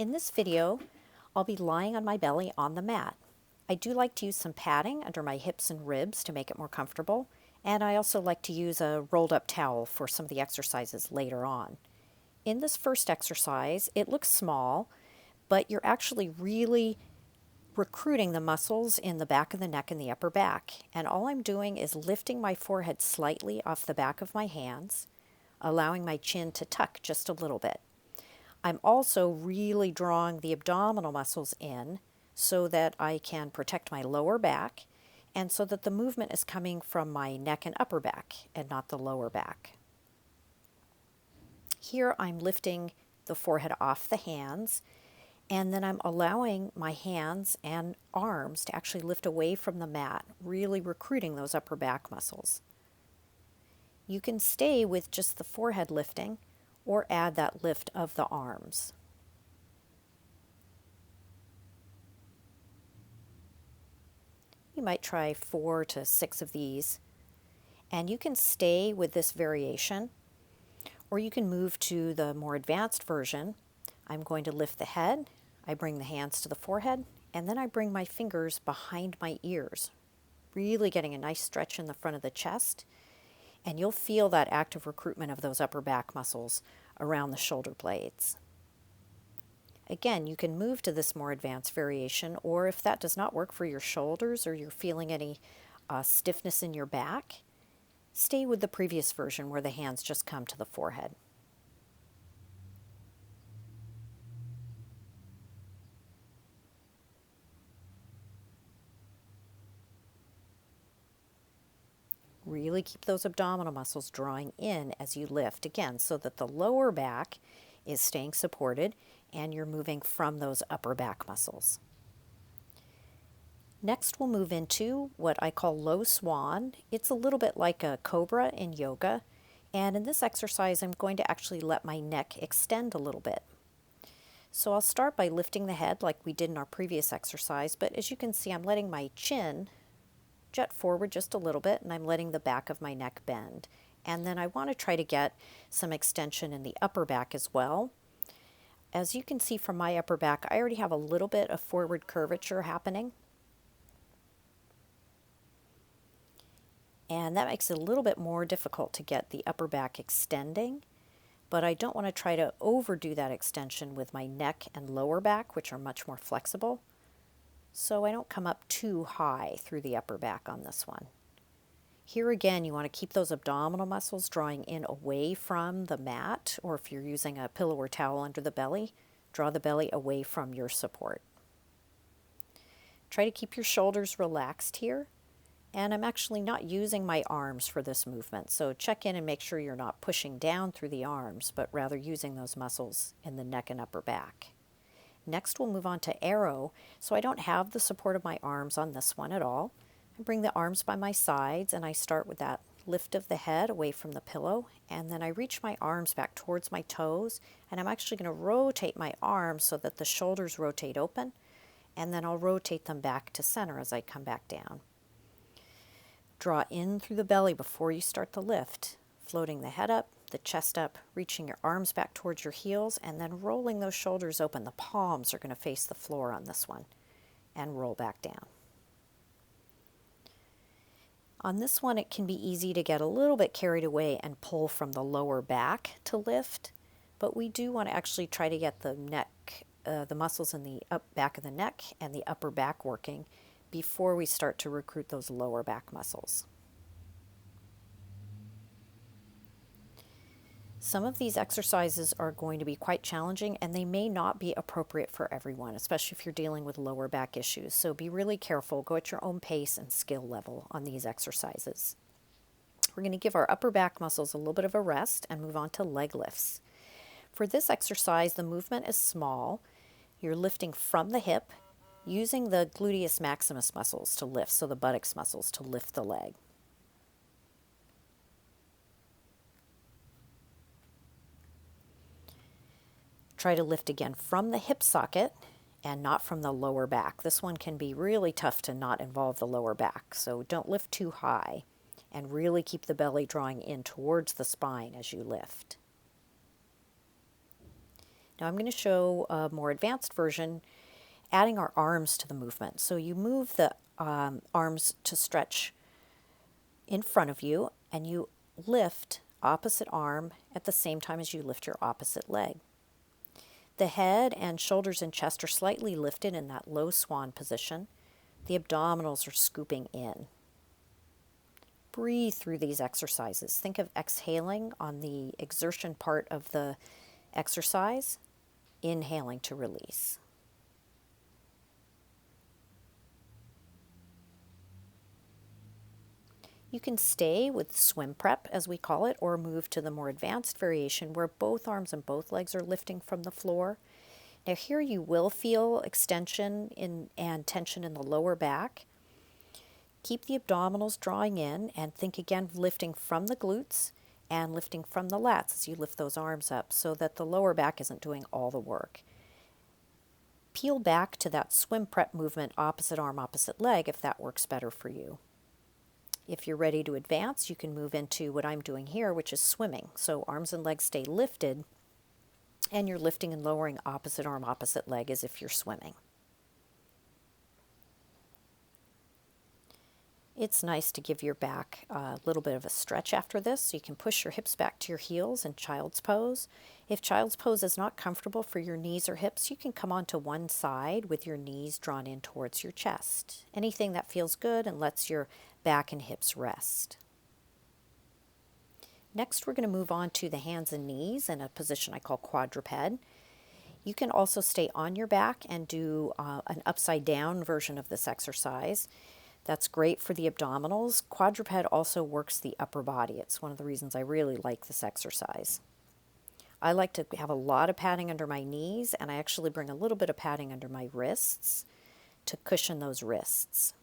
In this video, I'll be lying on my belly on the mat. I do like to use some padding under my hips and ribs to make it more comfortable, and I also like to use a rolled up towel for some of the exercises later on. In this first exercise, it looks small, but you're actually really recruiting the muscles in the back of the neck and the upper back. And all I'm doing is lifting my forehead slightly off the back of my hands, allowing my chin to tuck just a little bit. I'm also really drawing the abdominal muscles in so that I can protect my lower back and so that the movement is coming from my neck and upper back and not the lower back. Here I'm lifting the forehead off the hands, and then I'm allowing my hands and arms to actually lift away from the mat, really recruiting those upper back muscles. You can stay with just the forehead lifting or add that lift of the arms. You might try 4 to 6 of these, and you can stay with this variation, or you can move to the more advanced version. I'm going to lift the head, I bring the hands to the forehead, and then I bring my fingers behind my ears, really getting a nice stretch in the front of the chest, and you'll feel that active recruitment of those upper back muscles around the shoulder blades. Again, you can move to this more advanced variation, or if that does not work for your shoulders or you're feeling any stiffness in your back, stay with the previous version where the hands just come to the forehead. Really keep those abdominal muscles drawing in as you lift, again, so that the lower back is staying supported and you're moving from those upper back muscles. Next, we'll move into what I call low swan. It's a little bit like a cobra in yoga, and in this exercise I'm going to actually let my neck extend a little bit. So I'll start by lifting the head like we did in our previous exercise, but as you can see, I'm letting my chin jut forward just a little bit, and I'm letting the back of my neck bend. And then I want to try to get some extension in the upper back as well. As you can see from my upper back, I already have a little bit of forward curvature happening. And that makes it a little bit more difficult to get the upper back extending, but I don't want to try to overdo that extension with my neck and lower back, which are much more flexible. So I don't come up too high through the upper back on this one. Here again, you want to keep those abdominal muscles drawing in away from the mat, or if you're using a pillow or towel under the belly, draw the belly away from your support. Try to keep your shoulders relaxed here, and I'm actually not using my arms for this movement, so check in and make sure you're not pushing down through the arms, but rather using those muscles in the neck and upper back. Next, we'll move on to arrow. So I don't have the support of my arms on this one at all. I bring the arms by my sides, and I start with that lift of the head away from the pillow, and then I reach my arms back towards my toes, and I'm actually going to rotate my arms so that the shoulders rotate open, and then I'll rotate them back to center as I come back down. Draw in through the belly before you start the lift, floating the head up, the chest up, reaching your arms back towards your heels, and then rolling those shoulders open. The palms are going to face the floor on this one, and roll back down. On this one, it can be easy to get a little bit carried away and pull from the lower back to lift, but we do want to actually try to get the neck, the muscles in the back of the neck and the upper back working before we start to recruit those lower back muscles. Some of these exercises are going to be quite challenging, and they may not be appropriate for everyone, especially if you're dealing with lower back issues. So be really careful, go at your own pace and skill level on these exercises. We're going to give our upper back muscles a little bit of a rest and move on to leg lifts. For this exercise, the movement is small. You're lifting from the hip, using the gluteus maximus muscles to lift, so the buttocks muscles to lift the leg. Try to lift again from the hip socket and not from the lower back. This one can be really tough to not involve the lower back, so don't lift too high, and really keep the belly drawing in towards the spine as you lift. Now I'm going to show a more advanced version, adding our arms to the movement. So you move the arms to stretch in front of you, and you lift opposite arm at the same time as you lift your opposite leg. The head and shoulders and chest are slightly lifted in that low swan position. The abdominals are scooping in. Breathe through these exercises. Think of exhaling on the exertion part of the exercise, inhaling to release. You can stay with swim prep, as we call it, or move to the more advanced variation where both arms and both legs are lifting from the floor. Now here you will feel extension and tension in the lower back. Keep the abdominals drawing in and think again of lifting from the glutes and lifting from the lats as you lift those arms up so that the lower back isn't doing all the work. Peel back to that swim prep movement, opposite arm, opposite leg, if that works better for you. If you're ready to advance, you can move into what I'm doing here, which is swimming. So arms and legs stay lifted, and you're lifting and lowering opposite arm, opposite leg as if you're swimming. It's nice to give your back a little bit of a stretch after this, so you can push your hips back to your heels in child's pose. If child's pose is not comfortable for your knees or hips, you can come onto one side with your knees drawn in towards your chest. Anything that feels good and lets your back and hips rest. Next, we're going to move on to the hands and knees in a position I call quadruped. You can also stay on your back and do an upside down version of this exercise. That's great for the abdominals. Quadruped also works the upper body. It's one of the reasons I really like this exercise. I like to have a lot of padding under my knees, and I actually bring a little bit of padding under my wrists to cushion those wrists.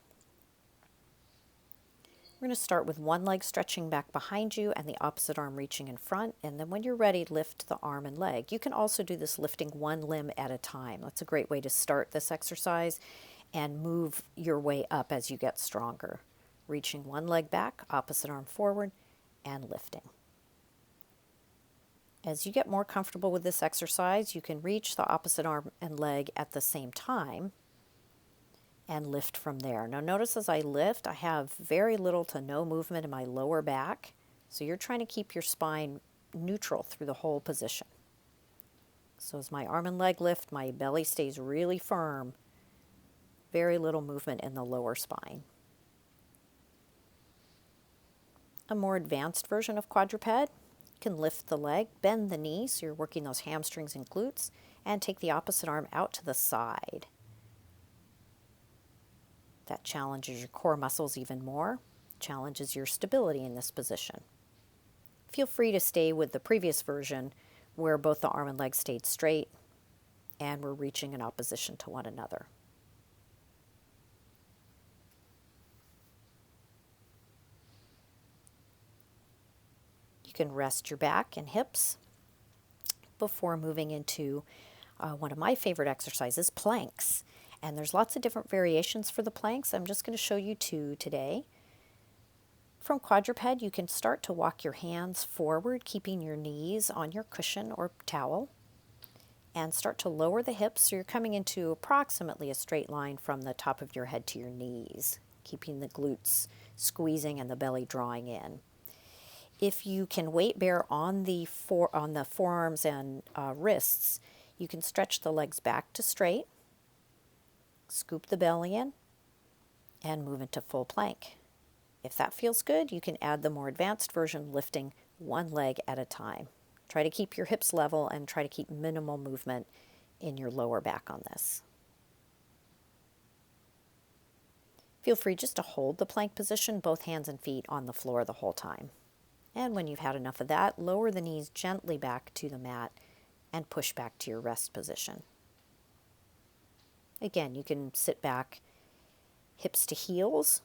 We're going to start with one leg stretching back behind you and the opposite arm reaching in front, and then when you're ready, lift the arm and leg. You can also do this lifting one limb at a time. That's a great way to start this exercise and move your way up as you get stronger. Reaching one leg back, opposite arm forward, and lifting. As you get more comfortable with this exercise, you can reach the opposite arm and leg at the same time and lift from there. Now notice as I lift, I have very little to no movement in my lower back, so you're trying to keep your spine neutral through the whole position. So as my arm and leg lift, my belly stays really firm. Very little movement in the lower spine. A more advanced version of quadruped, you can lift the leg, bend the knee, so you're working those hamstrings and glutes, and take the opposite arm out to the side. That challenges your core muscles even more, challenges your stability in this position. Feel free to stay with the previous version where both the arm and leg stayed straight and we're reaching in opposition to one another. You can rest your back and hips before moving into one of my favorite exercises, planks. And there's lots of different variations for the planks. I'm just going to show you two today. From quadruped, you can start to walk your hands forward, keeping your knees on your cushion or towel, and start to lower the hips so you're coming into approximately a straight line from the top of your head to your knees, keeping the glutes squeezing and the belly drawing in. If you can weight bear on the forearms and wrists, you can stretch the legs back to straight, scoop the belly in, and move into full plank. If that feels good, you can add the more advanced version, lifting one leg at a time. Try to keep your hips level and try to keep minimal movement in your lower back on this. Feel free just to hold the plank position, both hands and feet on the floor the whole time. And when you've had enough of that, lower the knees gently back to the mat and push back to your rest position. Again, you can sit back hips to heels.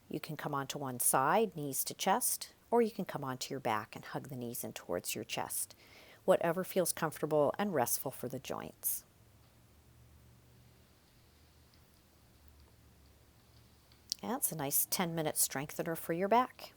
You can come onto one side, knees to chest, or you can come onto your back and hug the knees in towards your chest. Whatever feels comfortable and restful for the joints. That's a nice 10-minute strengthener for your back.